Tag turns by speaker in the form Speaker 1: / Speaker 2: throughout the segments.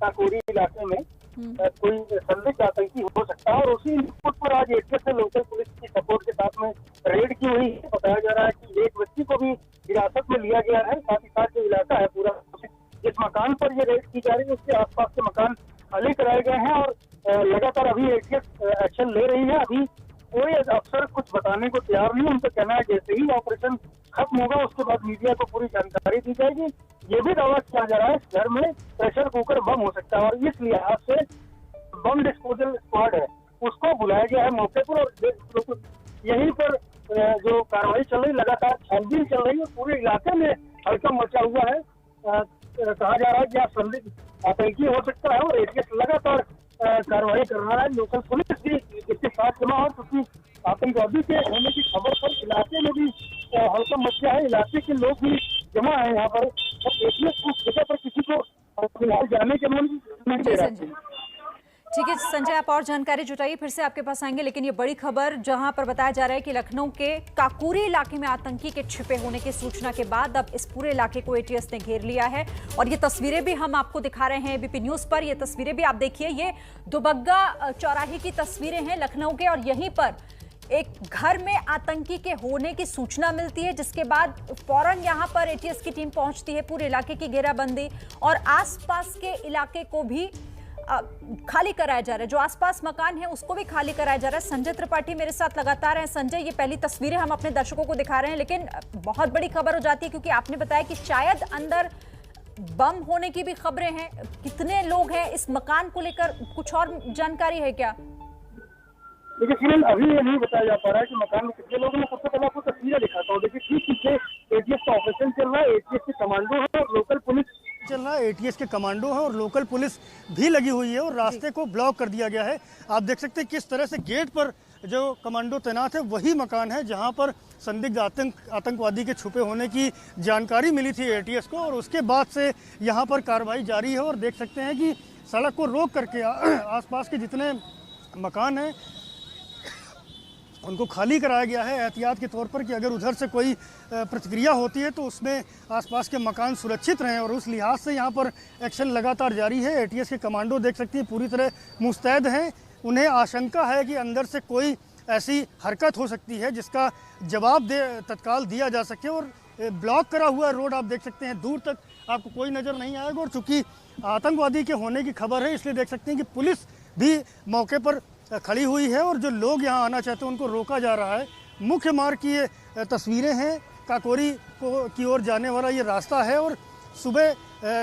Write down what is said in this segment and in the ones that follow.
Speaker 1: काकोरी इलाके में कोई संदिग्ध आतंकी हो सकता है और उसी इनपुट पर आज एटीएस से लोकल पुलिस की सपोर्ट के साथ में रेड की हुई है। बताया जा रहा है कि एक व्यक्ति को भी हिरासत में लिया गया है। साथ ही साथ जो इलाका है पूरा, जिस मकान पर ये रेड की जा रही है उसके आसपास के मकान खाली कराए गए हैं और लगातार अभी एटीएस एक्शन ले रही है। अभी कोई अफसर कुछ बताने को तैयार नहीं। उनका कहना है जैसे ही ऑपरेशन खत्म होगा उसके बाद मीडिया को पूरी जानकारी दी जाएगी। ये भी दावा किया जा रहा है इस घर में प्रेशर कुकर बम हो सकता है और इस लिहाज से बम डिस्पोजल स्क्वाड है उसको बुलाया गया है मौके पर और यहीं पर जो कार्रवाई चल रही, लगातार छानबीन चल रही है। पूरे इलाके में हड़कंप मचा हुआ है। कहा जा रहा है कि यहाँ संदिग्ध आतंकी हो सकता है और एटीएस लगातार कार्रवाई कर रहा है। लोकल पुलिस भी इसके साथ जमा हो, क्योंकि आतंकवादी के होने की खबर पर इलाके में भी हड़कंप मच गया है। इलाके के लोग भी जमा है यहाँ पर। एटीएस उस जगह पर किसी को फिलहाल जाने के मन नहीं दे रहा है।
Speaker 2: ठीक है संजय, आप और जानकारी जुटाइए, फिर से आपके पास आएंगे। लेकिन ये बड़ी खबर जहां पर बताया जा रहा है कि लखनऊ के काकोरी इलाके में आतंकी के छिपे होने की सूचना के बाद अब इस पूरे इलाके को एटीएस ने घेर लिया है और ये तस्वीरें भी हम आपको दिखा रहे हैं एबीपी न्यूज पर। ये तस्वीरें भी आप देखिए, ये दुबग्गा चौराहे की तस्वीरें हैं लखनऊ के और यहीं पर एक घर में आतंकी के होने की सूचना मिलती है, जिसके बाद फौरन यहां पर एटीएस की टीम पहुंचती है। पूरे इलाके की घेराबंदी और आसपास के इलाके को भी खाली कराया जा रहा है। जो आसपास मकान है उसको भी खाली कराया जा रहा है। संजय त्रिपाठी मेरे साथ लगातार हैं। संजय, ये पहली तस्वीरें हम अपने दर्शकों को दिखा रहे हैं, लेकिन बहुत बड़ी खबर हो जाती है क्योंकि आपने बताया कि शायद अंदर बम होने की भी खबरें हैं। कितने लोग हैं इस मकान को लेकर, कुछ और जानकारी है क्या?
Speaker 1: देखिए फिलहाल अभी ये नहीं बताया जा पा रहा है कि मकान में कितने लोग हैं। सबसे पहले आपको तस्वीरें दिखाता हूँ। देखिए ठीक पीछे एटीएस का ऑपरेशन चल रहा है। एटीएस के कमांडो है और लोकल पुलिस चल रहा है। एटीएस के कमांडो है और लोकल पुलिस भी लगी हुई है और रास्ते को ब्लॉक कर दिया गया है। आप देख सकते हैं किस तरह से गेट पर जो कमांडो तैनात है वही मकान है जहां पर संदिग्ध आतंकवादी के छुपे होने की जानकारी मिली थी एटीएस को और उसके बाद से यहां पर कार्रवाई जारी है। और देख सकते हैं कि सड़क को रोक करके आसपास के जितने मकान हैं उनको खाली कराया गया है एहतियात के तौर पर कि अगर उधर से कोई प्रतिक्रिया होती है तो उसमें आसपास के मकान सुरक्षित रहें और उस लिहाज से यहाँ पर एक्शन लगातार जारी है। एटीएस के कमांडो देख सकती हैं पूरी तरह मुस्तैद हैं। उन्हें आशंका है कि अंदर से कोई ऐसी हरकत हो सकती है जिसका जवाब तत्काल दिया जा सके और ब्लॉक करा हुआ रोड आप देख सकते हैं, दूर तक आपको कोई नज़र नहीं आएगा। और चूँकि आतंकवादी के होने की खबर है इसलिए देख सकते हैं कि पुलिस भी मौके पर खड़ी हुई है और जो लोग यहाँ आना चाहते हैं उनको रोका जा रहा है। मुख्य मार्ग की ये तस्वीरें हैं। काकोरी की ओर जाने वाला ये रास्ता है और सुबह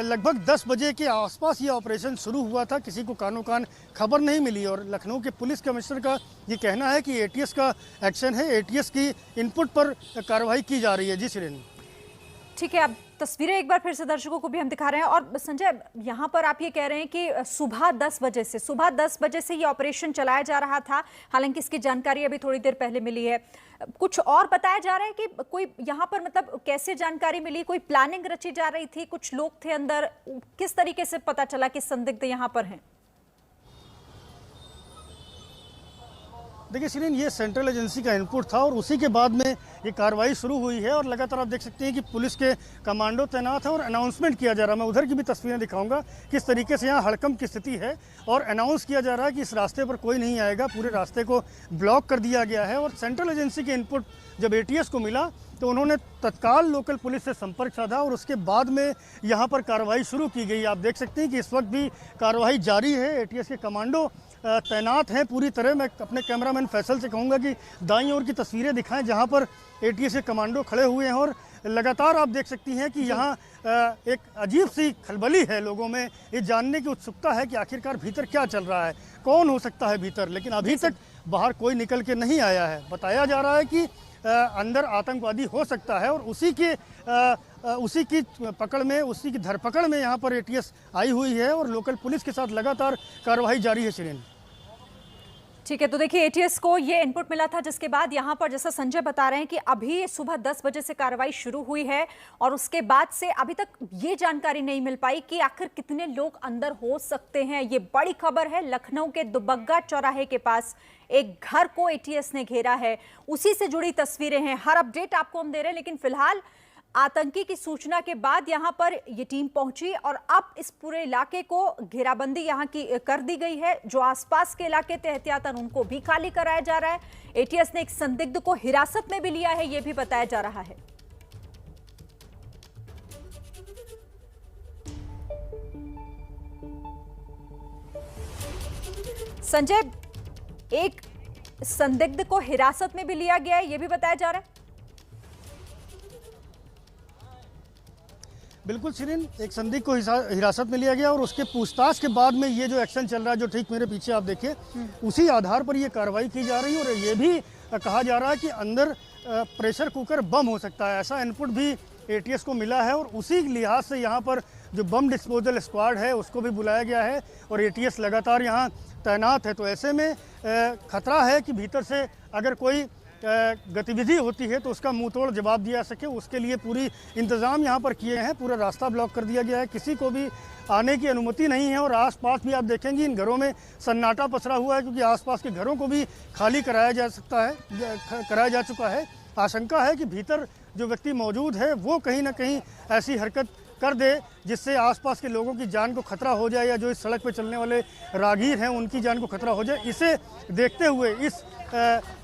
Speaker 1: लगभग 10 बजे के आसपास ये ऑपरेशन शुरू हुआ था। किसी को कानो कान खबर नहीं मिली और लखनऊ के पुलिस कमिश्नर का ये कहना है कि एटीएस का एक्शन है, एटीएस की इनपुट पर कार्रवाई की जा रही है। जी श्रेणी,
Speaker 2: ठीक है, अब तस्वीरें एक बार फिर से दर्शकों को भी हम दिखा रहे हैं। और संजय, यहाँ पर आप ये कह रहे हैं कि सुबह 10 बजे से ये ऑपरेशन चलाया जा रहा था। हालांकि इसकी जानकारी अभी थोड़ी देर पहले मिली है। कुछ और बताया जा रहा है कि कोई यहाँ पर मतलब कैसे जानकारी मिली, कोई प्लानिंग रची जा रही थी, कुछ लोग थे अंदर, किस तरीके से पता चला कि संदिग्ध यहाँ पर हैं?
Speaker 1: देखिए शिरीन, ये सेंट्रल एजेंसी का इनपुट था और उसी के बाद में ये कार्रवाई शुरू हुई है और लगातार आप देख सकते हैं कि पुलिस के कमांडो तैनात है और अनाउंसमेंट किया जा रहा है। मैं उधर की भी तस्वीरें दिखाऊंगा किस तरीके से यहाँ हड़कंप की स्थिति है और अनाउंस किया जा रहा है कि इस रास्ते पर कोई नहीं आएगा। पूरे रास्ते को ब्लॉक कर दिया गया है और सेंट्रल एजेंसी के इनपुट जब एटीएस को मिला तो उन्होंने तत्काल लोकल पुलिस से संपर्क साधा और उसके बाद में यहाँ पर कार्रवाई शुरू की गई। आप देख सकते हैं कि इस वक्त भी कार्रवाई जारी है। एटीएस के कमांडो तैनात हैं पूरी तरह। मैं अपने कैमरामैन फैसल से कहूँगा कि दाईं ओर की तस्वीरें दिखाएं जहाँ पर एटीएस के कमांडो खड़े हुए हैं और लगातार आप देख सकती हैं कि यहाँ एक अजीब सी खलबली है। लोगों में ये जानने की उत्सुकता है कि आखिरकार भीतर क्या चल रहा है, कौन हो सकता है भीतर, लेकिन अभी तक बाहर कोई निकल के नहीं आया है। बताया जा रहा है कि अंदर आतंकवादी हो सकता है और उसी की पकड़ में, उसी की धरपकड़ में यहाँ पर एटीएस आई हुई है और लोकल पुलिस के साथ लगातार कार्रवाई जारी है। शिरीन,
Speaker 2: ठीक है, तो देखिए एटीएस को ये इनपुट मिला था जिसके बाद यहाँ पर जैसा संजय बता रहे हैं कि अभी सुबह 10 बजे से कार्रवाई शुरू हुई है और उसके बाद से अभी तक ये जानकारी नहीं मिल पाई कि आखिर कितने लोग अंदर हो सकते हैं। ये बड़ी खबर है। लखनऊ के दुबग्गा चौराहे के पास एक घर को एटीएस ने घेरा है, उसी से जुड़ी तस्वीरें हैं। हर अपडेट आपको हम दे रहे हैं, लेकिन फिलहाल आतंकी की सूचना के बाद यहां पर ये टीम पहुंची और अब इस पूरे इलाके को घेराबंदी यहां की कर दी गई है। जो आसपास के इलाके थे एहतियातन उनको भी खाली कराया जा रहा है। एटीएस ने एक संदिग्ध को हिरासत में भी लिया है, यह भी बताया जा रहा है। संजय, एक संदिग्ध को हिरासत में भी लिया गया है, यह भी बताया जा रहा है।
Speaker 3: बिल्कुल शिरीन, एक संदिग्ध को हिरासत में लिया गया और उसके पूछताछ के बाद में ये जो एक्शन चल रहा है, जो ठीक मेरे पीछे आप देखिए, उसी आधार पर ये कार्रवाई की जा रही है। और ये भी कहा जा रहा है कि अंदर प्रेशर कुकर बम हो सकता है, ऐसा इनपुट भी एटीएस को मिला है। और उसी लिहाज से यहाँ पर जो बम डिस्पोजल स्क्वाड है उसको भी बुलाया गया है और एटीएस लगातार यहाँ तैनात है। तो ऐसे में खतरा है कि भीतर से अगर कोई गतिविधि होती है तो उसका मुंह तोड़ जवाब दिया सके, उसके लिए पूरी इंतज़ाम यहाँ पर किए हैं। पूरा रास्ता ब्लॉक कर दिया गया है, किसी को भी आने की अनुमति नहीं है। और आसपास भी आप देखेंगे इन घरों में सन्नाटा पसरा हुआ है, क्योंकि आसपास के घरों को भी खाली कराया जा चुका है। आशंका है कि भीतर जो व्यक्ति मौजूद है वो कहीं ना कहीं ऐसी हरकत कर दे जिससे आसपास के लोगों की जान को खतरा हो जाए, या जो इस सड़क पर चलने वाले राहगीर हैं उनकी जान को खतरा हो जाए। इसे देखते हुए,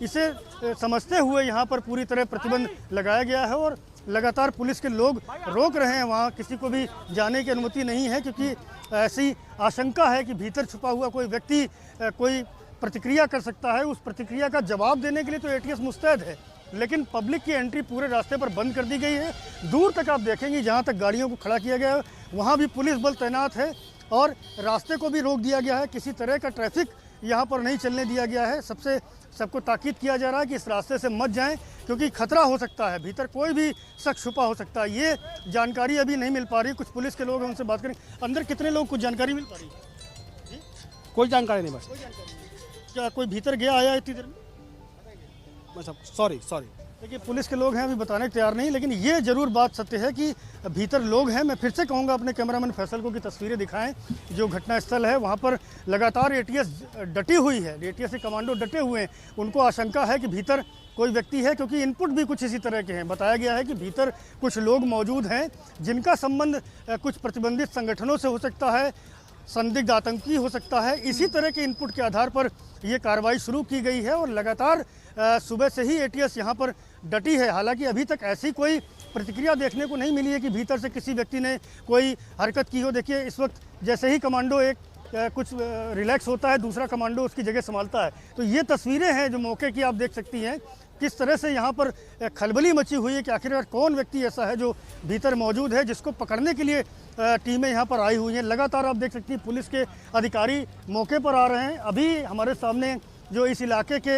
Speaker 3: इसे समझते हुए यहाँ पर पूरी तरह प्रतिबंध लगाया गया है और लगातार पुलिस के लोग रोक रहे हैं। वहाँ किसी को भी जाने की अनुमति नहीं है, क्योंकि ऐसी आशंका है कि भीतर छुपा हुआ कोई व्यक्ति कोई प्रतिक्रिया कर सकता है। उस प्रतिक्रिया का जवाब देने के लिए तो एटीएस मुस्तैद है, लेकिन पब्लिक की एंट्री पूरे रास्ते पर बंद कर दी गई है। दूर तक आप देखेंगे जहाँ तक गाड़ियों को खड़ा किया गया है वहाँ भी पुलिस बल तैनात है और रास्ते को भी रोक दिया गया है। किसी तरह का ट्रैफिक यहाँ पर नहीं चलने दिया गया है। सबको ताकीद किया जा रहा है कि इस रास्ते से मत जाएं, क्योंकि खतरा हो सकता है, भीतर कोई भी शख्स छुपा हो सकता है। ये जानकारी अभी नहीं मिल पा रही। कुछ पुलिस के लोग हैं, उनसे बात करें। अंदर कितने लोग, कुछ जानकारी मिल पा रही है?
Speaker 4: कोई जानकारी नहीं। बस
Speaker 3: क्या कोई भीतर गया आया इतनी देर में?
Speaker 4: सॉरी
Speaker 3: देखिए, पुलिस के लोग हैं, अभी बताने को तैयार नहीं, लेकिन ये जरूर बात सत्य है कि भीतर लोग हैं। मैं फिर से कहूँगा अपने कैमरामैन फैसल को कि तस्वीरें दिखाएं। जो घटनास्थल है वहाँ पर लगातार एटीएस डटी हुई है, एटीएस के कमांडो डटे हुए हैं। उनको आशंका है कि भीतर कोई व्यक्ति है, क्योंकि इनपुट भी कुछ इसी तरह के हैं। बताया गया है कि भीतर कुछ लोग मौजूद हैं जिनका संबंध कुछ प्रतिबंधित संगठनों से हो सकता है, संदिग्ध आतंकी हो सकता है। इसी तरह के इनपुट के आधार पर ये कार्रवाई शुरू की गई है और लगातार सुबह से ही एटीएस यहाँ पर डटी है। हालांकि अभी तक ऐसी कोई प्रतिक्रिया देखने को नहीं मिली है कि भीतर से किसी व्यक्ति ने कोई हरकत की हो। देखिए, इस वक्त जैसे ही कमांडो एक कुछ रिलैक्स होता है, दूसरा कमांडो उसकी जगह संभालता है। तो ये तस्वीरें हैं जो मौके की आप देख सकती हैं, किस तरह से यहाँ पर खलबली मची हुई है कि आखिरकार कौन व्यक्ति ऐसा है जो भीतर मौजूद है, जिसको पकड़ने के लिए टीमें यहाँ पर आई हुई हैं। लगातार आप देख सकती हैं पुलिस के अधिकारी मौके पर आ रहे हैं। अभी हमारे सामने जो इस इलाके के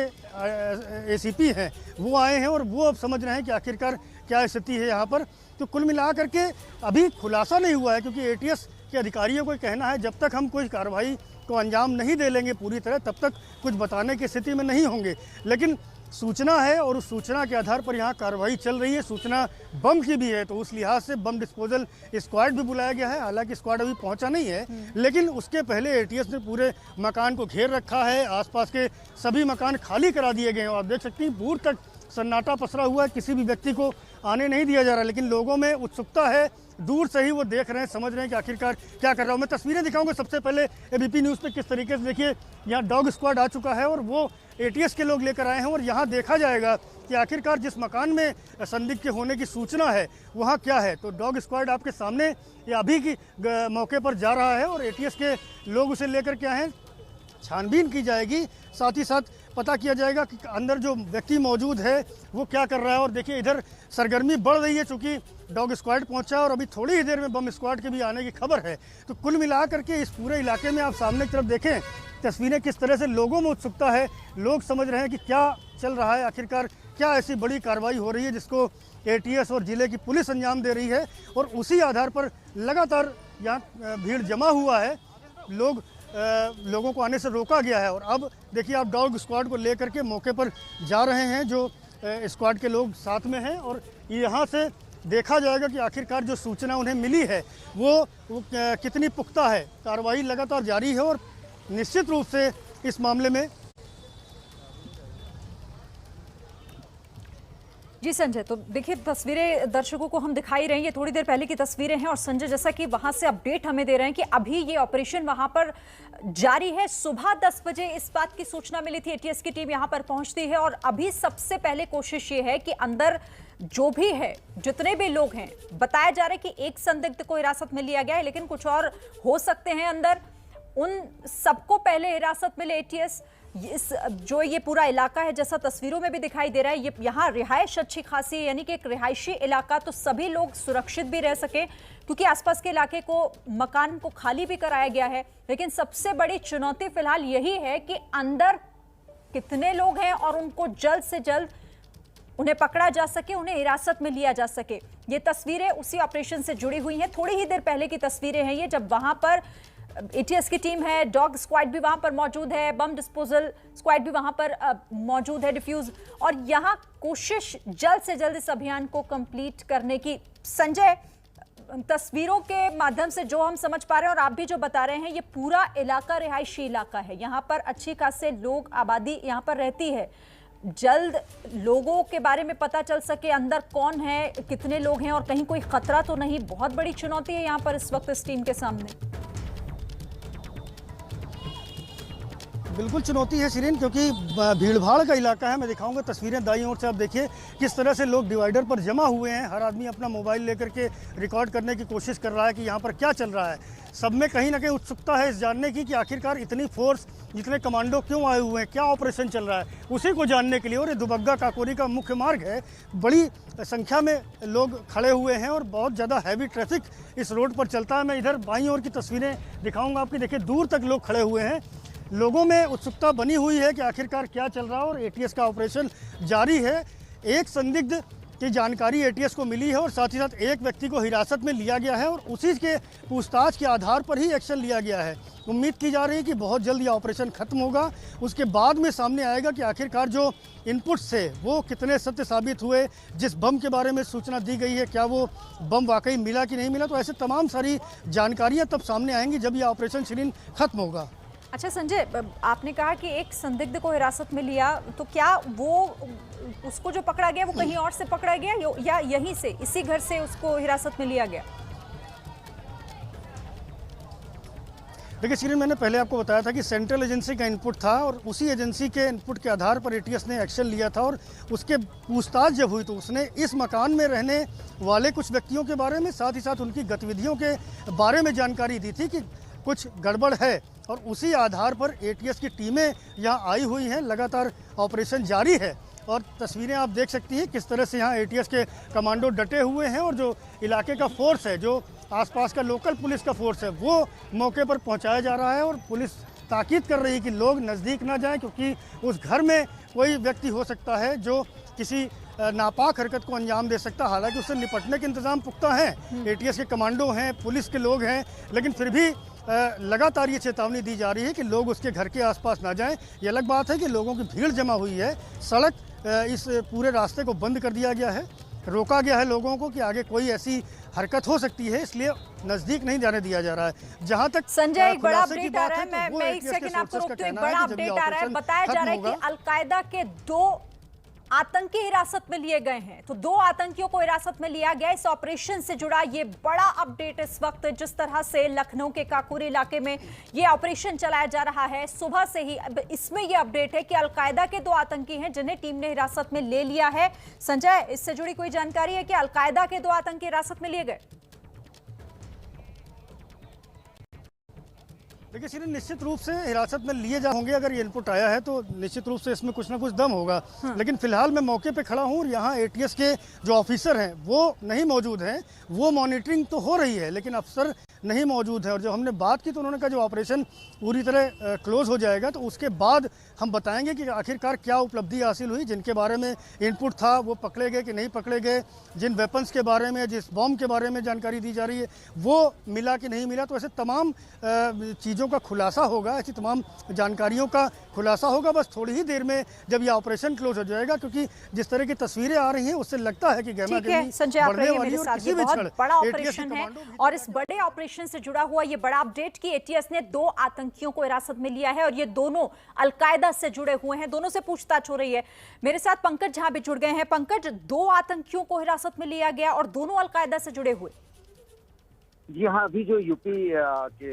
Speaker 3: एसीपी हैं वो आए हैं और वो अब समझ रहे हैं कि आखिरकार क्या स्थिति है यहाँ पर। तो कुल मिला करके अभी खुलासा नहीं हुआ है, क्योंकि एटीएस के अधिकारियों को कहना है जब तक हम कोई कार्रवाई को अंजाम नहीं दे लेंगे पूरी तरह, तब तक कुछ बताने की स्थिति में नहीं होंगे। लेकिन सूचना है और उस सूचना के आधार पर यहाँ कार्रवाई चल रही है। सूचना बम की भी है, तो उस लिहाज से बम डिस्पोजल स्क्वाड भी बुलाया गया है। हालांकि स्क्वाड अभी पहुँचा नहीं है, लेकिन उसके पहले एटीएस ने पूरे मकान को घेर रखा है। आसपास के सभी मकान खाली करा दिए गए हैं। आप देख सकती हैं दूर तक सन्नाटा पसरा हुआ है, किसी भी व्यक्ति को आने नहीं दिया जा रहा। लेकिन लोगों में उत्सुकता है, दूर से ही वो देख रहे हैं, समझ रहे हैं कि आखिरकार क्या कर रहा हूँ। मैं तस्वीरें दिखाऊंगा सबसे पहले एबीपी न्यूज़ पे किस तरीके से। देखिए, यहाँ डॉग स्क्वाड आ चुका है और वो एटीएस के लोग लेकर आए हैं और यहाँ देखा जाएगा कि आखिरकार जिस मकान में संदिग्ध के होने की सूचना है वहाँ क्या है। तो डॉग स्क्वाड आपके सामने ये अभी की मौके पर जा रहा है और एटीएस के लोग उसे लेकर के आए हैं। छानबीन की जाएगी, साथ ही साथ पता किया जाएगा कि अंदर जो व्यक्ति मौजूद है वो क्या कर रहा है। और देखिए, इधर सरगर्मी बढ़ रही है, चूँकि डॉग स्क्वाड पहुंचा और अभी थोड़ी ही देर में बम स्क्वाड के भी आने की खबर है। तो कुल मिला करके इस पूरे इलाके में आप सामने की तरफ देखें तस्वीरें, किस तरह से लोगों में उत्सुकता है। लोग समझ रहे हैं कि क्या चल रहा है, आखिरकार क्या ऐसी बड़ी कार्रवाई हो रही है जिसको एटीएस और ज़िले की पुलिस अंजाम दे रही है। और उसी आधार पर लगातार यहाँ भीड़ जमा हुआ है, लोगों को आने से रोका गया है। और अब देखिए, आप डॉग स्क्वाड को लेकर के मौके पर जा रहे हैं, जो स्क्वाड के लोग साथ में हैं। और यहाँ से देखा जाएगा कि आखिरकार जो सूचना उन्हें मिली है वो कितनी पुख्ता है। कार्रवाई लगातार जारी है और निश्चित रूप से इस मामले में
Speaker 2: जी संजय, तो देखिए तस्वीरें दर्शकों को हम दिखाई रहे हैं, ये थोड़ी देर पहले की तस्वीरें हैं और संजय जैसा कि वहां से अपडेट हमें दे रहे हैं कि अभी ये ऑपरेशन वहां पर जारी है। सुबह 10 बजे इस बात की सूचना मिली थी, एटीएस की टीम यहां पर पहुंचती है और अभी सबसे पहले कोशिश ये है कि अंदर जो भी है, जितने भी लोग हैं, बताया जा रहा है कि एक संदिग्ध को हिरासत में लिया गया है, लेकिन कुछ और हो सकते हैं अंदर, उन सबको पहले हिरासत में ले एटीएस। इस जो ये पूरा इलाका है, जैसा तस्वीरों में भी दिखाई दे रहा है, ये यहाँ रिहायश अच्छी खासी है, यानी कि एक रिहायशी इलाका, तो सभी लोग सुरक्षित भी रह सके क्योंकि आसपास के इलाके को, मकान को खाली भी कराया गया है। लेकिन सबसे बड़ी चुनौती फिलहाल यही है कि अंदर कितने लोग हैं और उनको जल्द से जल्द उन्हें पकड़ा जा सके, उन्हें हिरासत में लिया जा सके। ये तस्वीरें उसी ऑपरेशन से जुड़ी हुई हैं, थोड़ी ही देर पहले की तस्वीरें हैं ये, जब वहां पर एटीएस की टीम है, डॉग स्क्वाड भी वहां पर मौजूद है, बम डिस्पोजल स्क्वाड भी वहां पर मौजूद है, डिफ्यूज, और यहां कोशिश जल्द से जल्द इस अभियान को कंप्लीट करने की। संजय, तस्वीरों के माध्यम से जो हम समझ पा रहे हैं और आप भी जो बता रहे हैं, ये पूरा इलाका रिहायशी इलाका है, यहाँ पर अच्छी खासे लोग, आबादी यहाँ पर रहती है। जल्द लोगों के बारे में पता चल सके, अंदर कौन है, कितने लोग हैं और कहीं कोई खतरा तो नहीं, बहुत बड़ी चुनौती है यहाँ पर इस वक्त इस टीम के सामने।
Speaker 3: बिल्कुल चुनौती है शिरीन, क्योंकि भीड़भाड़ का इलाका है। मैं दिखाऊंगा तस्वीरें दाईं ओर से, आप देखिए किस तरह से लोग डिवाइडर पर जमा हुए हैं। हर आदमी अपना मोबाइल लेकर के रिकॉर्ड करने की कोशिश कर रहा है कि यहाँ पर क्या चल रहा है। सब में कहीं ना कहीं उत्सुकता है इस जानने की कि आखिरकार इतनी फोर्स, इतने कमांडो क्यों आए हुए हैं, क्या ऑपरेशन चल रहा है, उसी को जानने के लिए। और ये दुबग्गा काकोरी का मुख्य मार्ग है, बड़ी संख्या में लोग खड़े हुए हैं और बहुत ज़्यादा हैवी ट्रैफिक इस रोड पर चलता है। मैं इधर बाईं ओर की तस्वीरें दिखाऊंगा आपकी, देखिए दूर तक लोग खड़े हुए हैं। लोगों में उत्सुकता बनी हुई है कि आखिरकार क्या चल रहा है और एटीएस का ऑपरेशन जारी है। एक संदिग्ध की जानकारी एटीएस को मिली है और साथ ही साथ एक व्यक्ति को हिरासत में लिया गया है और उसी के पूछताछ के आधार पर ही एक्शन लिया गया है। उम्मीद की जा रही है कि बहुत जल्द ये ऑपरेशन खत्म होगा, उसके बाद में सामने आएगा कि आखिरकार जो इनपुट्स थे वो कितने सत्य साबित हुए। जिस बम के बारे में सूचना दी गई है, क्या वो बम वाकई मिला कि नहीं मिला, तो ऐसे तमाम सारी जानकारियाँ तब सामने आएंगी जब ये ऑपरेशन शिरीन खत्म होगा।
Speaker 2: अच्छा संजय, आपने कहा कि एक संदिग्ध को हिरासत में लिया, तो क्या वो उसको जो पकड़ा गया वो कहीं और से पकड़ा गया या यहीं से, इसी घर से उसको हिरासत में लिया गया?
Speaker 3: देखिए शिरीन, मैंने पहले आपको बताया था कि सेंट्रल एजेंसी का इनपुट था और उसी एजेंसी के इनपुट के आधार पर एटीएस ने एक्शन लिया था। और उसके पूछताछ जब हुई तो उसने इस मकान में रहने वाले कुछ व्यक्तियों के बारे में, साथ ही साथ उनकी गतिविधियों के बारे में जानकारी दी थी कि कुछ गड़बड़ है और उसी आधार पर एटीएस की टीमें यहाँ आई हुई हैं। लगातार ऑपरेशन जारी है और तस्वीरें आप देख सकती हैं किस तरह से यहाँ एटीएस के कमांडो डटे हुए हैं और जो इलाके का फोर्स है, जो आसपास का लोकल पुलिस का फोर्स है, वो मौके पर पहुँचाया जा रहा है। और पुलिस ताकीद कर रही है कि लोग नज़दीक ना जाएं, क्योंकि उस घर में कोई व्यक्ति हो सकता है जो किसी नापाक हरकत को अंजाम दे सकता। हालांकि उससे निपटने के इंतजाम पुख्ता हैं, एटीएस के कमांडो हैं, पुलिस के लोग हैं, लेकिन फिर भी लगातार ये चेतावनी दी जा रही है कि लोग उसके घर के आसपास ना जाएं। ये अलग बात है कि लोगों की भीड़ जमा हुई है, सड़क इस पूरे रास्ते को बंद कर दिया गया है, रोका गया है लोगों को कि आगे कोई ऐसी हरकत हो सकती है, इसलिए नज़दीक नहीं जाने दिया जा रहा है। जहां तक
Speaker 2: संजय, एक बड़ा अपडेट आ रहा है, मैं एक सेकंड आपको रोकती हूं, एक बड़ा अपडेट आ रहा है, बताया जा रहा है कि अलकायदा के 2 आतंकी हिरासत में लिए गए हैं। तो 2 आतंकियों को हिरासत में लिया गया। इस ऑपरेशन से जुड़ा ये बड़ा अपडेट इस वक्त, जिस तरह से लखनऊ के काकोरी इलाके में ये ऑपरेशन चलाया जा रहा है सुबह से ही, इसमें ये अपडेट है कि अलकायदा के 2 आतंकी हैं जिन्हें टीम ने हिरासत में ले लिया है। संजय, इससे जुड़ी कोई जानकारी है कि अलकायदा के 2 आतंकी हिरासत में लिए गए?
Speaker 3: देखिए शिरीन, निश्चित रूप से हिरासत में लिए जा होंगे। अगर ये इनपुट आया है तो निश्चित रूप से इसमें कुछ ना कुछ दम होगा। लेकिन फिलहाल मैं मौके पे खड़ा हूँ और यहाँ एटीएस के जो ऑफिसर हैं वो नहीं मौजूद हैं। वो मॉनिटरिंग तो हो रही है लेकिन अफसर नहीं मौजूद है। और जब हमने बात की तो उन्होंने कहा जो ऑपरेशन पूरी तरह क्लोज हो जाएगा तो उसके बाद हम बताएंगे कि आखिरकार क्या उपलब्धि हासिल हुई। जिनके बारे में इनपुट था वो पकड़े गए कि नहीं पकड़े गए, जिन वेपन्स के बारे में, जिस बॉम्ब के बारे में जानकारी दी जा रही है वो मिला कि नहीं मिला। तो ऐसे तमाम चीज़ों का खुलासा होगा, ऐसी तमाम जानकारियों का खुलासा होगा बस थोड़ी ही देर में जब ये ऑपरेशन क्लोज हो जाएगा। क्योंकि जिस तरह की तस्वीरें आ रही हैं उससे लगता है कि
Speaker 2: संजय, आप रहिए मेरे साथ, ये बहुत बड़ा ऑपरेशन है और इस बड़े ऑपरेशन ऑपरेशन से जुड़ा हुआ ये बड़ा अपडेट कि एटीएस ने 2 आतंकियों को हिरासत में लिया है और ये दोनों अलकायदा से जुड़े हुए हैं। दोनों से पूछताछ हो रही है। मेरे साथ पंकज जहां भी जुड़ गए हैं। पंकज, 2 आतंकियों को हिरासत में लिया गया और दोनों अलकायदा से जुड़े हुए।
Speaker 5: जी हाँ, अभी जो यूपी के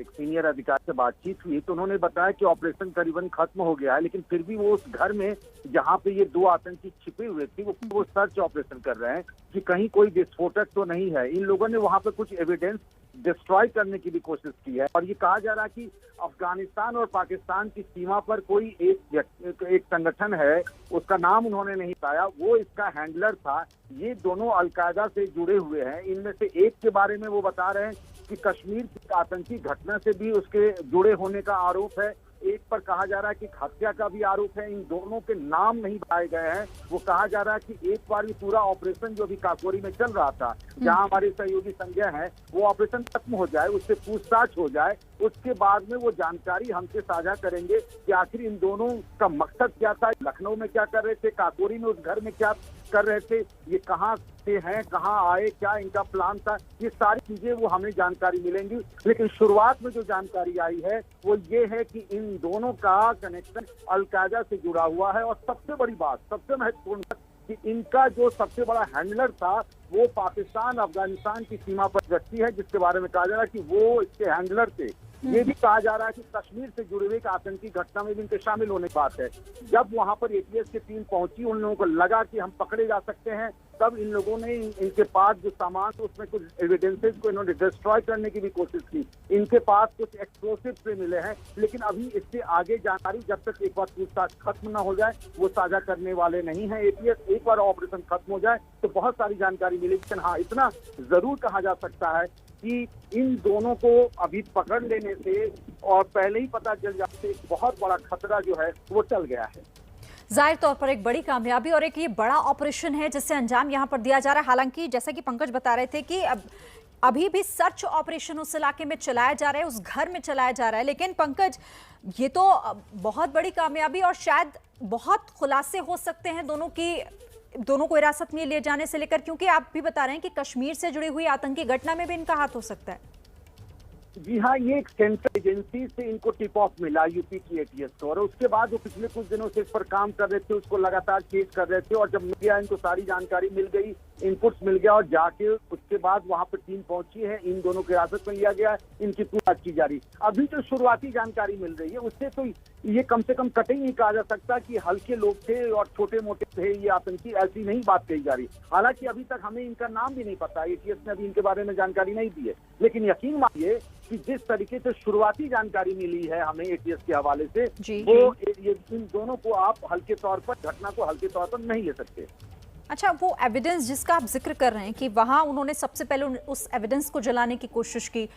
Speaker 5: एक सीनियर अधिकारी से बातचीत हुई तो उन्होंने बताया कि ऑपरेशन करीबन खत्म हो गया है, लेकिन फिर भी वो उस घर में जहाँ पे ये 2 आतंकी छिपे हुए थे वो सर्च ऑपरेशन कर रहे हैं कि कहीं कोई विस्फोटक तो नहीं है। इन लोगों ने वहाँ पे कुछ एविडेंस डिस्ट्रॉय करने की भी कोशिश की है और ये कहा जा रहा है कि अफगानिस्तान और पाकिस्तान की सीमा पर कोई एक संगठन है, उसका नाम उन्होंने नहीं बताया, वो इसका हैंडलर था। ये दोनों अलकायदा से जुड़े हुए हैं। इनमें से एक के बारे में वो बता रहे हैं कि कश्मीर की आतंकी घटना से भी उसके जुड़े होने का आरोप है। एक पर कहा जा रहा है कि हत्या का भी आरोप है। इन दोनों के नाम नहीं बताए गए हैं। वो कहा जा रहा है कि एक बार ये पूरा ऑपरेशन जो अभी काकोरी में चल रहा था, जहां हमारे सहयोगी संजय हैं, वो ऑपरेशन खत्म हो जाए, उससे पूछताछ हो जाए, उसके बाद में वो जानकारी हमसे साझा करेंगे कि आखिर इन दोनों का मकसद क्या था, लखनऊ में क्या कर रहे थे, काकोरी में उस घर में क्या कर रहे थे, ये कहाँ से हैं, कहाँ आए, क्या इनका प्लान था, ये सारी चीजें वो हमें जानकारी मिलेंगी। लेकिन शुरुआत में जो जानकारी आई है वो ये है कि इन दोनों का कनेक्शन अलकायदा से जुड़ा हुआ है और सबसे बड़ी बात, सबसे महत्वपूर्ण बात कि इनका जो सबसे बड़ा हैंडलर था वो पाकिस्तान अफगानिस्तान की सीमा पर व्यक्ति है, जिसके बारे में कहा जा रहा है कि वो इसके हैंडलर थे। ये भी कहा जा रहा है कि कश्मीर से जुड़े हुए एक आतंकी घटना में भी इनके शामिल होने की बात है। जब वहां पर एटीएस की टीम पहुंची, उन लोगों को लगा कि हम पकड़े जा सकते हैं, तब इन लोगों ने इनके पास जो सामान था उसमें कुछ एविडेंसेस को इन्होंने डिस्ट्रॉय करने की भी कोशिश की। इनके पास कुछ एक्सप्लोसिव से मिले हैं, लेकिन अभी इससे आगे जानकारी जब तक एक बार पूछताछ खत्म न हो जाए वो साझा करने वाले नहीं है एटीएस। एक बार ऑपरेशन खत्म हो जाए तो बहुत सारी जानकारी मिलेगी। लेकिन हाँ, इतना जरूर कहा जा सकता है कि इन दोनों को अभी पकड़ लेने से और पहले ही पता चल जाने से बहुत बड़ा खतरा जो है वो टल गया है।
Speaker 2: जाहिर तौर पर एक बड़ी कामयाबी और एक ये बड़ा ऑपरेशन है जिससे अंजाम यहां पर दिया जा रहा है। हालांकि जैसा कि पंकज बता रहे थे कि अभी भी सर्च ऑपरेशन उस इलाके में चलाया जा रहा है, उस घर में चलाया जा रहा है। लेकिन पंकज, ये तो बहुत बड़ी कामयाबी और शायद बहुत खुलासे हो सकते हैं दोनों को हिरासत में लिए जाने से लेकर, क्योंकि आप भी बता रहे हैं कि कश्मीर से जुड़ी हुई आतंकी घटना में भी इनका हाथ हो सकता है।
Speaker 5: जी हाँ, ये एक सेंट्रल एजेंसी से इनको टिप ऑफ मिला यूपी की एटीएस को, और उसके बाद वो पिछले कुछ दिनों से इस पर काम कर रहे थे, उसको लगातार चेक कर रहे थे। और जब मीडिया इनको सारी जानकारी मिल गई, इनपुट्स मिल गया और जाके उसके बाद वहां पर टीम पहुंची है, इन दोनों को हिरासत में लिया गया, इनकी पूछताछ की जा रही। अभी जो शुरुआती जानकारी मिल रही है उससे तो ये कम से कम कतई नहीं कहा जा सकता कि हल्के लोग थे और छोटे मोटे थे ये आतंकी, ऐसी नहीं बात कही जा रही। हालांकि अभी तक हमें इनका नाम भी नहीं पता, एटीएस ने अभी इनके बारे में जानकारी नहीं दी है। लेकिन यकीन मानिए कि जिस तरीके से शुरुआती जानकारी मिली है हमें एटीएस के हवाले से, वो इन दोनों को आप हल्के तौर पर, घटना को हल्के तौर पर नहीं ले सकते।
Speaker 2: अच्छा, वो एविडेंस जिसका आप जिक्र कर रहे हैं कि वहां उन्होंने सबसे पहले उस एविडेंस को जलाने की कोशिश की,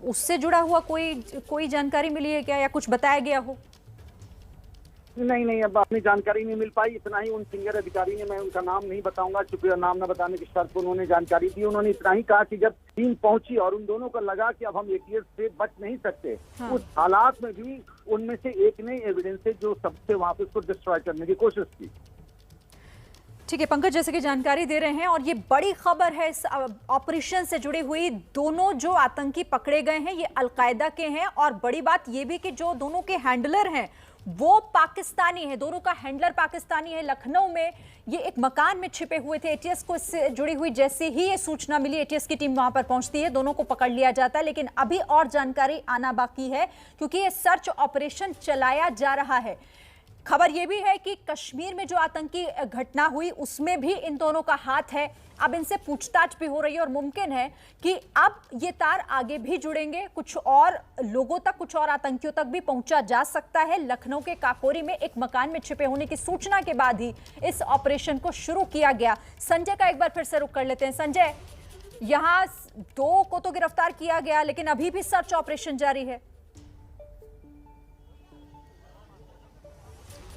Speaker 2: उससे जुड़ा हुआ कोई जानकारी मिली है क्या, या कुछ बताया गया हो?
Speaker 5: नहीं, अब अपनी जानकारी नहीं मिल पाई। इतना ही उन सीनियर अधिकारी ने, मैं उनका नाम नहीं बताऊंगा चूंकि नाम न बताने की शर्त पर उन्होंने जानकारी दी। उन्होंने इतना ही कहा कि जब टीम पहुंची और उन दोनों को लगा कि अब हम एटीएस से बच नहीं सकते, हाँ। उस हालात में भी उनमें से एक ने एविडेंस से जो सबसे वहां पे उसको डिस्ट्रॉय करने की कोशिश की।
Speaker 2: ठीक है पंकज, जैसे कि जानकारी दे रहे हैं और ये बड़ी खबर है इस ऑपरेशन से जुड़ी हुई, दोनों जो आतंकी पकड़े गए हैं ये अलकायदा के हैं। और बड़ी बात ये भी कि जो दोनों के हैंडलर हैं वो पाकिस्तानी है, दोनों का हैंडलर पाकिस्तानी है। लखनऊ में ये एक मकान में छिपे हुए थे। एटीएस को इससे जुड़ी हुई जैसे ही ये सूचना मिली, एटीएस की टीम वहां पर पहुंचती है, दोनों को पकड़ लिया जाता है। लेकिन अभी और जानकारी आना बाकी है क्योंकि ये सर्च ऑपरेशन चलाया जा रहा है। खबर यह भी है कि कश्मीर में जो आतंकी घटना हुई उसमें भी इन दोनों का हाथ है। अब इनसे पूछताछ भी हो रही है और मुमकिन है कि अब ये तार आगे भी जुड़ेंगे, कुछ और लोगों तक, कुछ और आतंकियों तक भी पहुंचा जा सकता है। लखनऊ के काकोरी में एक मकान में छिपे होने की सूचना के बाद ही इस ऑपरेशन को शुरू किया गया। संजय का एक बार फिर से रुख कर लेते हैं। संजय, यहां 2 को तो गिरफ्तार किया गया लेकिन अभी भी सर्च ऑपरेशन जारी है।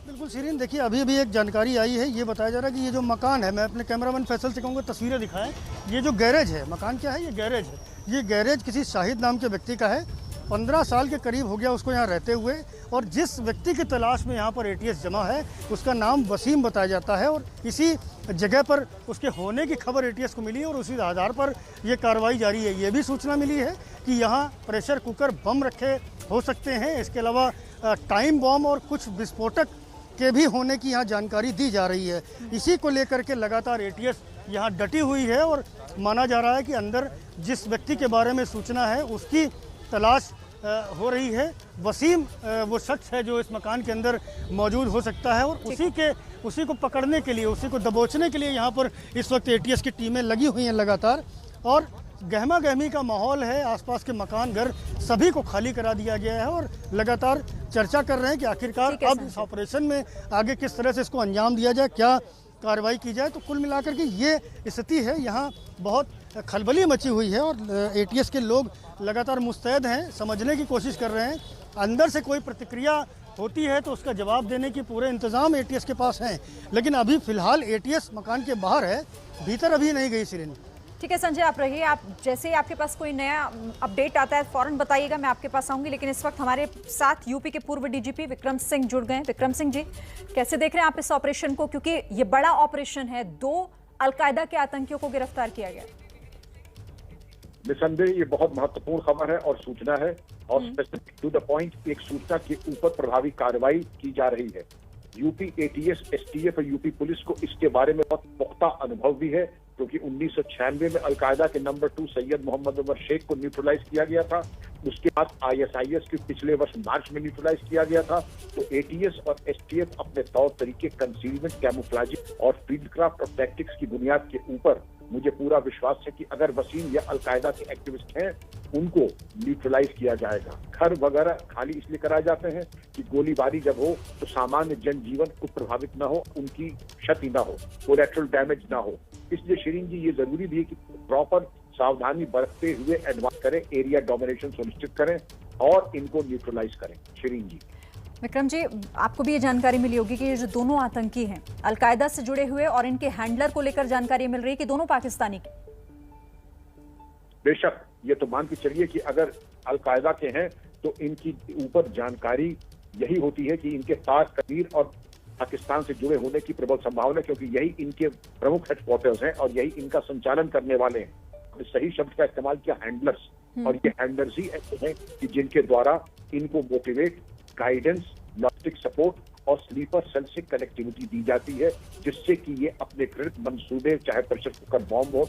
Speaker 3: बिल्कुल शिरीन, देखिए अभी भी एक जानकारी आई है, ये बताया जा रहा है कि ये जो मकान है, मैं अपने कैमरामैन फैसल से कहूँगा तस्वीरें दिखाएं। ये जो गैरेज है, मकान क्या है, ये गैरेज है। ये गैरेज किसी शाहिद नाम के व्यक्ति का है 15 साल के करीब हो गया उसको यहाँ रहते हुए, और जिस व्यक्ति की तलाश में यहाँ पर एटीएस जमा है उसका नाम वसीम बताया जाता है, और इसी जगह पर उसके होने की खबर एटीएस को मिली और उसी आधार पर ये कार्रवाई जारी है। ये भी सूचना मिली है कि यहाँ प्रेशर कुकर, बम रखे हो सकते हैं, इसके अलावा टाइम बॉम्ब और कुछ विस्फोटक के भी होने की यहाँ जानकारी दी जा रही है। इसी को लेकर के लगातार एटीएस यहाँ डटी हुई है और माना जा रहा है कि अंदर जिस व्यक्ति के बारे में सूचना है उसकी तलाश हो रही है। वसीम वो शख्स है जो इस मकान के अंदर मौजूद हो सकता है, और उसी को पकड़ने के लिए, उसी को दबोचने के लिए यहाँ पर इस वक्त एटीएस की टीमें लगी हुई हैं लगातार, और गहमा गहमी का माहौल है। आसपास के मकान घर सभी को खाली करा दिया गया है और लगातार चर्चा कर रहे हैं कि आखिरकार अब इस ऑपरेशन में आगे किस तरह से इसको अंजाम दिया जाए, क्या कार्रवाई की जाए। तो कुल मिलाकर के ये स्थिति है, यहाँ बहुत खलबली मची हुई है और एटीएस के लोग लगातार मुस्तैद हैं, समझने की कोशिश कर रहे हैं। अंदर से कोई प्रतिक्रिया होती है तो उसका जवाब देने की पूरे इंतज़ाम एटीएस के पास हैं, लेकिन अभी फ़िलहाल एटीएस मकान के बाहर है, भीतर अभी नहीं गई शिरीन।
Speaker 2: ठीक है संजय, आप रहिए, आप जैसे ही आपके पास कोई नया अपडेट आता है फौरन बताइएगा, मैं आपके पास आऊंगी। लेकिन इस वक्त हमारे साथ यूपी के पूर्व डीजीपी विक्रम सिंह जुड़ गए हैं। विक्रम सिंह जी, कैसे देख रहे हैं आप इस ऑपरेशन को, क्योंकि ये बड़ा ऑपरेशन है, 2 अलकायदा के आतंकियों को गिरफ्तार किया गया।
Speaker 6: निसंदेह ये बहुत महत्वपूर्ण खबर है और सूचना है, और स्पेसिफिक टू द पॉइंट एक सूचना के ऊपर प्रभावी कार्रवाई की जा रही है। यूपी एटीएस, एसटीएफ और यूपी पुलिस को इसके बारे में बहुत पुख्ता अनुभव भी है, क्योंकि 1996 में अलकायदा के नंबर 2 सैयद मोहम्मद उमर शेख को न्यूट्रलाइज किया गया था। उसके बाद आईएसआईएस को पिछले वर्ष मार्च में न्यूट्रलाइज किया गया था। तो एटीएस और एसटीएफ अपने तौर तरीके, कंसीलमेंट, कैमोफ्लेजिंग और फील्डक्राफ्ट और टैक्टिक्स की बुनियाद के ऊपर मुझे पूरा विश्वास है कि अगर वसीम या अलकायदा के एक्टिविस्ट हैं उनको न्यूट्रलाइज किया जाएगा। घर वगैरह खाली इसलिए कराए जाते हैं कि गोलीबारी जब हो तो सामान्य जनजीवन को प्रभावित ना हो, उनकी क्षति ना हो, कोलैटरल डैमेज ना हो। इसलिए शिरीन जी, ये जरूरी भी है कि प्रॉपर सावधानी बरतते हुए एडवांस करें, एरिया डोमिनेशन सुनिश्चित करें और इनको न्यूट्रलाइज करें। शिरीन जी।
Speaker 2: विक्रम जी, आपको भी ये जानकारी मिली होगी कि ये जो दोनों आतंकी हैं अलकायदा से जुड़े हुए और इनके हैंडलर को लेकर जानकारी मिल रही है कि दोनों पाकिस्तानी के।
Speaker 6: बेशक, ये तो मान के चलिए कि अगर अलकायदा के हैं तो इनकी ऊपर जानकारी यही होती है कि इनके ताज कबीर और पाकिस्तान से जुड़े होने की प्रबल संभावना, क्योंकि यही इनके प्रमुख हेडक्वार्टर्स हैं और यही इनका संचालन करने वाले हैं। सही शब्द का इस्तेमाल किया, हैंडलर्स, और ये हैंडलर्स ही ऐसे हैं कि जिनके द्वारा इनको मोटिवेट, गाइडेंस, लॉजिस्टिक सपोर्ट और स्लीपर सेल से कनेक्टिविटी दी जाती है, जिससे कि ये अपने कृत मंसूबे, चाहे प्रेशर कुकर बॉम्ब हो,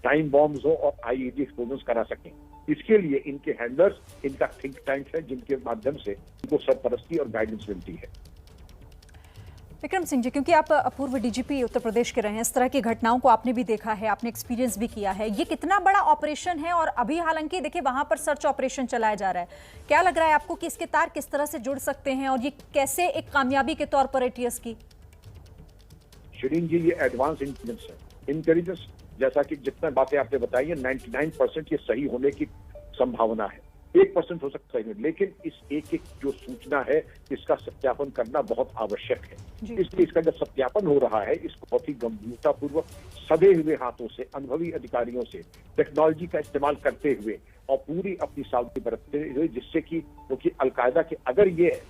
Speaker 6: टाइम बॉम्ब्स हो और आईईडी एक्सप्लोजन करा सकें। इसके लिए इनके हैंडलर्स, इनका थिंक टैंक है, जिनके माध्यम से इनको सरपरस्ती और गाइडेंस मिलती है।
Speaker 2: विक्रम सिंह जी, क्योंकि आप पूर्व डीजीपी उत्तर प्रदेश के रहे हैं, इस तरह की घटनाओं को आपने भी देखा है, आपने एक्सपीरियंस भी किया है, ये कितना बड़ा ऑपरेशन है और अभी हालांकि देखिए वहां पर सर्च ऑपरेशन चलाया जा रहा है, क्या लग रहा है आपको कि इसके तार किस तरह से जुड़ सकते हैं और ये कैसे एक कामयाबी के तौर पर एटीएस की?
Speaker 6: शिरीन जी, ये एडवांस इंटेलिजेंस है। इंटेलिजेंस जैसा कि जितना बातें आपने बताई है, 99% ये सही होने की संभावना है, 1% हो सकता है, लेकिन इस एक जो सूचना है इसका सत्यापन करना बहुत आवश्यक है। इसलिए इसका जब सत्यापन हो रहा है, इसको बहुत ही गंभीरता पूर्वक सधे हुए हाथों से, अनुभवी अधिकारियों से, टेक्नोलॉजी का इस्तेमाल करते हुए और पूरी अपनी सावधानी बरतते हुए, जिससे कि क्योंकि अलकायदा के अगर ये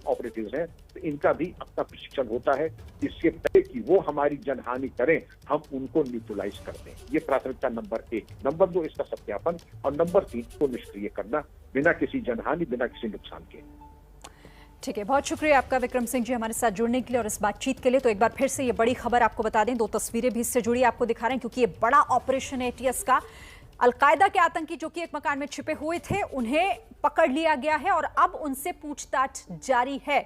Speaker 6: ऑपरेटिव्स हैं तो इनका भी अपना प्रशिक्षण होता है, इससे पहले कि वो हमारी जनहानि करें हम उनको न्यूट्रलाइज कर दें। ये प्राथमिकता नंबर 1। नंबर 2 इसका सत्यापन, और नंबर 3 को निष्क्रिय करना बिना किसी जनहानि, बिना किसी नुकसान के।
Speaker 2: ठीक है, बहुत शुक्रिया आपका विक्रम सिंह जी हमारे साथ जुड़ने के लिए और इस बातचीत के लिए। तो एक बार फिर से ये बड़ी खबर आपको बता दें, 2 तस्वीरें भी इससे जुड़ी आपको दिखा रहे हैं, क्योंकि ये बड़ा ऑपरेशन है एटीएस का। अलकायदा के आतंकी जो कि एक मकान में छिपे हुए थे, उन्हें पकड़ लिया गया है और अब उनसे पूछताछ जारी है।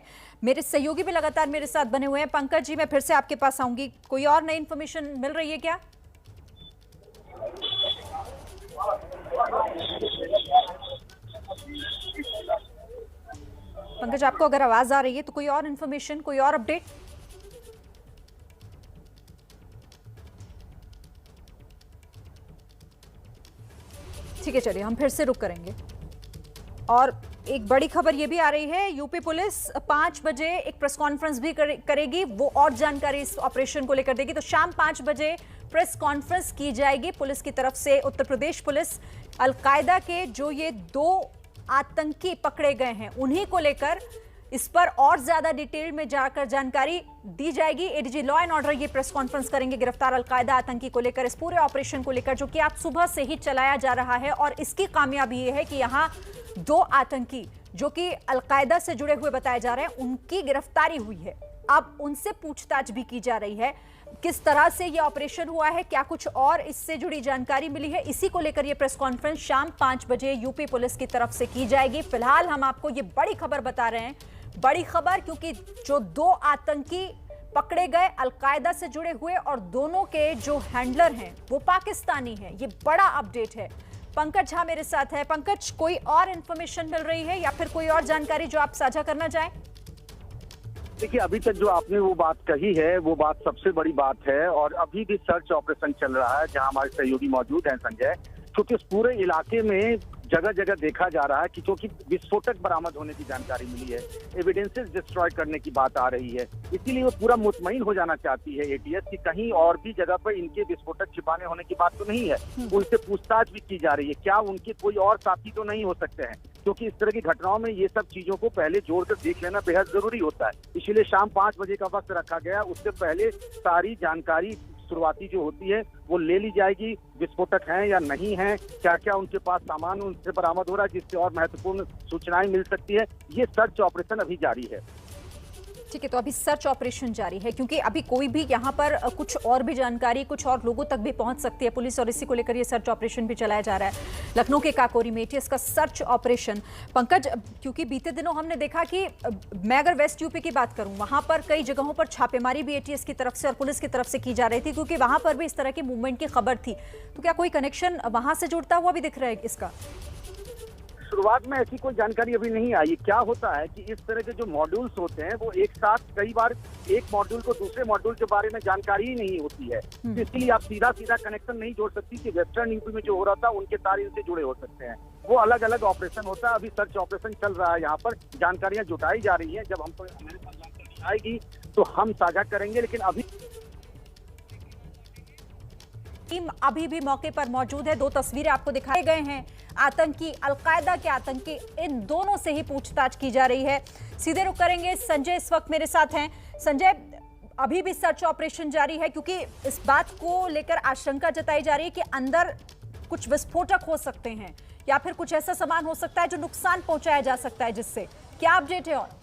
Speaker 2: मेरे सहयोगी भी लगातार मेरे साथ बने हुए हैं। पंकज जी, मैं फिर से आपके पास आऊंगी, कोई और नई इंफॉर्मेशन मिल रही है क्या? पंकज, आपको अगर आवाज आ रही है तो कोई और इंफॉर्मेशन, कोई और अपडेट? ठीक है, चलिए हम फिर से रुक करेंगे। और एक बड़ी खबर ये भी आ रही है, यूपी पुलिस 5 बजे एक प्रेस कॉन्फ्रेंस भी करेगी, वो और जानकारी इस ऑपरेशन को लेकर देगी। तो शाम 5 बजे प्रेस कॉन्फ्रेंस की जाएगी पुलिस की तरफ से। उत्तर प्रदेश पुलिस अलकायदा के जो ये 2 आतंकी पकड़े गए हैं, उन्हीं को लेकर इस पर और ज्यादा डिटेल में जाकर जानकारी दी जाएगी। एडीजी लॉ एंड ऑर्डर ये प्रेस कॉन्फ्रेंस करेंगे गिरफ्तार अलकायदा आतंकी को लेकर, इस पूरे ऑपरेशन को लेकर, जो कि आज सुबह से ही चलाया जा रहा है। और इसकी कामयाबी ये है कि यहां 2 आतंकी जो कि अलकायदा से जुड़े हुए बताए जा रहे हैं, उनकी गिरफ्तारी हुई है। अब उनसे पूछताछ भी की जा रही है, किस तरह से यह ऑपरेशन हुआ है, क्या कुछ और इससे जुड़ी जानकारी मिली है, इसी को लेकर यह प्रेस कॉन्फ्रेंस शाम 5 बजे यूपी पुलिस की तरफ से की जाएगी। फिलहाल हम आपको ये बड़ी खबर बता रहे हैं, बड़ी खबर, क्योंकि जो 2 आतंकी पकड़े गए अलकायदा से जुड़े हुए और दोनों के जो हैंडलर हैं वो पाकिस्तानी हैं, ये बड़ा अपडेट है। पंकज झा मेरे साथ है। पंकज, कोई और इंफॉर्मेशन मिल रही है या फिर कोई और जानकारी जो आप साझा करना चाहें?
Speaker 5: देखिए, अभी तक जो आपने वो बात कही है वो बात सबसे बड़ी बात है, और अभी भी सर्च ऑपरेशन चल रहा है जहां हमारे सहयोगी मौजूद हैं संजय, क्योंकि उस पूरे इलाके में जगह जगह देखा जा रहा है कि क्योंकि विस्फोटक बरामद होने की जानकारी मिली है, एविडेंसेस डिस्ट्रॉय करने की बात आ रही है, इसीलिए वो पूरा मुतमईन हो जाना चाहती है एटीएस कि कहीं और भी जगह पर इनके विस्फोटक छिपाने होने की बात तो नहीं है। उनसे पूछताछ भी की जा रही है, क्या उनके कोई और साथी तो नहीं हो सकते हैं, क्योंकि इस तरह की घटनाओं में ये सब चीजों को पहले जोड़कर देख लेना बेहद जरूरी होता है। इसीलिए शाम 5 बजे का वक्त रखा गया, उससे पहले सारी जानकारी शुरुआती जो होती है वो ले ली जाएगी, विस्फोटक हैं या नहीं हैं, क्या क्या उनके पास सामान उनसे बरामद हो रहा है जिससे और महत्वपूर्ण सूचनाएं मिल सकती है। ये सर्च ऑपरेशन अभी जारी है।
Speaker 2: ठीक है, तो अभी सर्च ऑपरेशन जारी है, क्योंकि अभी कोई भी यहाँ पर कुछ और भी जानकारी कुछ और लोगों तक भी पहुंच सकती है पुलिस, और इसी को लेकर ये सर्च ऑपरेशन भी चलाया जा रहा है लखनऊ के काकोरी में एटीएस का सर्च ऑपरेशन। पंकज, क्योंकि बीते दिनों हमने देखा कि मैं अगर वेस्ट यूपी की बात करूं, वहां पर कई जगहों पर छापेमारी भी एटीएस की तरफ से और पुलिस की तरफ से की जा रही थी, क्योंकि वहां पर भी इस तरह की मूवमेंट की खबर थी। तो क्या कोई कनेक्शन वहां से जुड़ता हुआ भी दिख रहा है इसका?
Speaker 5: शुरुआत में ऐसी कोई जानकारी अभी नहीं आई। क्या होता है कि इस तरह के जो मॉड्यूल्स होते हैं वो एक साथ, कई बार एक मॉड्यूल को दूसरे मॉड्यूल के बारे में जानकारी ही नहीं होती है, तो इसलिए आप सीधा सीधा कनेक्शन नहीं जोड़ सकती कि वेस्टर्न यूपी में जो हो रहा था उनके तार इनसे जुड़े हो सकते हैं। वो अलग अलग ऑपरेशन होता है। अभी सर्च ऑपरेशन चल रहा है, यहाँ पर जानकारियां जुटाई जा रही है। जब हमको हमारे पास जानकारी आएगी तो हम साझा करेंगे, लेकिन अभी
Speaker 2: टीम अभी भी मौके पर मौजूद है। 2 तस्वीरें आपको दिखाए गए हैं, आतंकी, अलकायदा के आतंकी, इन दोनों से ही पूछताछ की जा रही है। सीधे रुक करेंगे, संजय इस वक्त मेरे साथ हैं। संजय, अभी भी सर्च ऑपरेशन जारी है, क्योंकि इस बात को लेकर आशंका जताई जा रही है कि अंदर कुछ विस्फोटक हो सकते हैं या फिर कुछ ऐसा सामान हो सकता है जो नुकसान पहुंचाया जा सकता है, जिससे क्या अपडेट है? और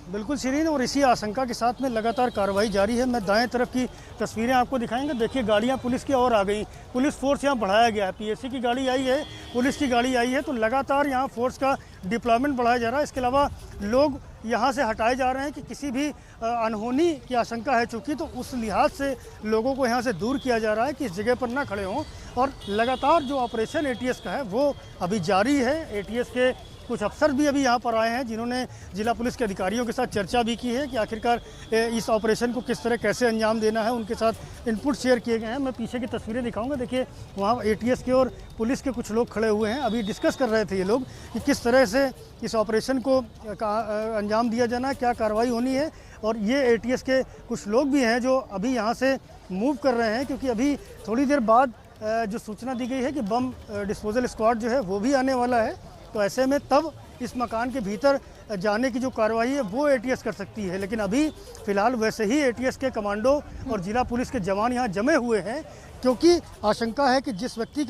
Speaker 3: बिल्कुल शिरीन, और इसी आशंका के साथ में लगातार कार्रवाई जारी है। मैं दाएं तरफ की तस्वीरें आपको दिखाएंगे। देखिए, गाड़ियां पुलिस की और आ गई, पुलिस फोर्स यहां बढ़ाया गया है, पीएससी की गाड़ी आई है, पुलिस की गाड़ी आई है, तो लगातार यहां फोर्स का डिप्लॉयमेंट बढ़ाया जा रहा है। इसके अलावा लोग यहां से हटाए जा रहे हैं कि किसी भी अनहोनी की आशंका है चूँकि, तो उस लिहाज से लोगों को यहाँ से दूर किया जा रहा है कि इस जगह पर ना खड़े हों। और लगातार जो ऑपरेशन एटीएस का है वो अभी जारी है। एटीएस के कुछ अफसर भी अभी यहाँ पर आए हैं जिन्होंने जिला पुलिस के अधिकारियों के साथ चर्चा भी की है कि आखिरकार इस ऑपरेशन को किस तरह कैसे अंजाम देना है। उनके साथ इनपुट शेयर किए गए हैं। मैं पीछे की तस्वीरें दिखाऊंगा। देखिए, वहाँ एटीएस के और पुलिस के कुछ लोग खड़े हुए हैं। अभी डिस्कस कर रहे थे ये लोग कि किस तरह से इस ऑपरेशन को अंजाम दिया जाना है, क्या कार्रवाई होनी है। और ये एटीएस के कुछ लोग भी हैं जो अभी यहाँ से मूव कर रहे हैं, क्योंकि अभी थोड़ी देर बाद जो सूचना दी गई है कि बम डिस्पोजल स्क्वाड जो है वो भी आने वाला है। तो ऐसे में तब इस मकान के भीतर जाने की जो कार्रवाई है वो एटीएस कर सकती है। लेकिन अभी फ़िलहाल वैसे ही एटीएस के कमांडो और जिला पुलिस के जवान यहाँ जमे हुए हैं, क्योंकि आशंका है कि जिस व्यक्ति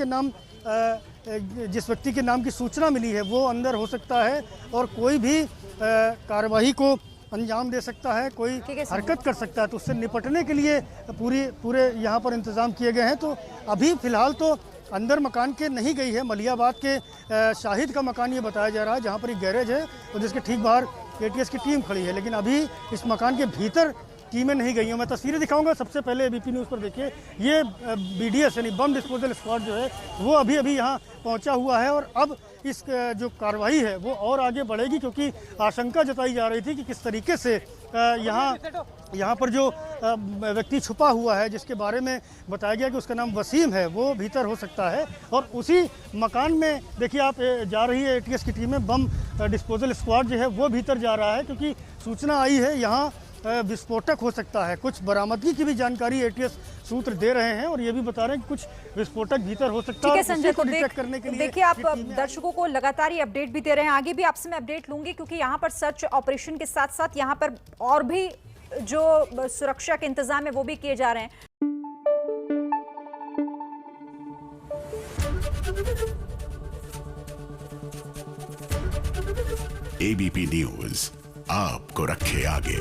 Speaker 3: के नाम की सूचना मिली है वो अंदर हो सकता है और कोई भी कार्रवाई को अंजाम दे सकता है, कोई हरकत कर सकता है। तो उससे निपटने के लिए पूरे यहाँ पर इंतज़ाम किए गए हैं। तो अभी फ़िलहाल तो अंदर मकान के नहीं गई है। मलियाबाद के शाहिद का मकान ये बताया जा रहा है, जहाँ पर एक गैरेज है और जिसके ठीक बाहर एटीएस की टीम खड़ी है। लेकिन अभी इस मकान के भीतर टीमें नहीं गई हैं। मैं तस्वीरें दिखाऊंगा। सबसे पहले एबीपी न्यूज़ पर देखिए, ये बीडीएस यानी बम डिस्पोजल स्क्वाड जो है वो अभी यहाँ पहुँचा हुआ है। और अब इस जो कार्रवाई है वो और आगे बढ़ेगी, क्योंकि आशंका जताई जा रही थी कि किस तरीके से यहाँ पर जो व्यक्ति छुपा हुआ है, जिसके बारे में बताया गया कि उसका नाम वसीम है, वो भीतर हो सकता है। और उसी मकान में देखिए आप जा रही है एटीएस की टीम में, बम डिस्पोजल स्क्वाड जो है वो भीतर जा रहा है, क्योंकि सूचना आई है यहाँ विस्फोटक हो सकता है। कुछ बरामदगी की भी जानकारी एटीएस सूत्र दे रहे हैं और ये भी बता रहे हैं कि कुछ विस्फोटक भीतर हो सकता है।
Speaker 2: ठीक है संजय,
Speaker 3: को
Speaker 2: तो
Speaker 3: डिटेक्ट करने के लिए
Speaker 2: देखिए आप दर्शकों को लगातार ये अपडेट भी दे रहे हैं, आगे भी आपसे मैं अपडेट लूंगी, क्योंकि यहाँ पर सर्च ऑपरेशन के साथ साथ यहाँ पर और भी जो सुरक्षा के इंतजाम है वो भी किए जा रहे हैं।
Speaker 7: एबीपी न्यूज आपको रखे आगे।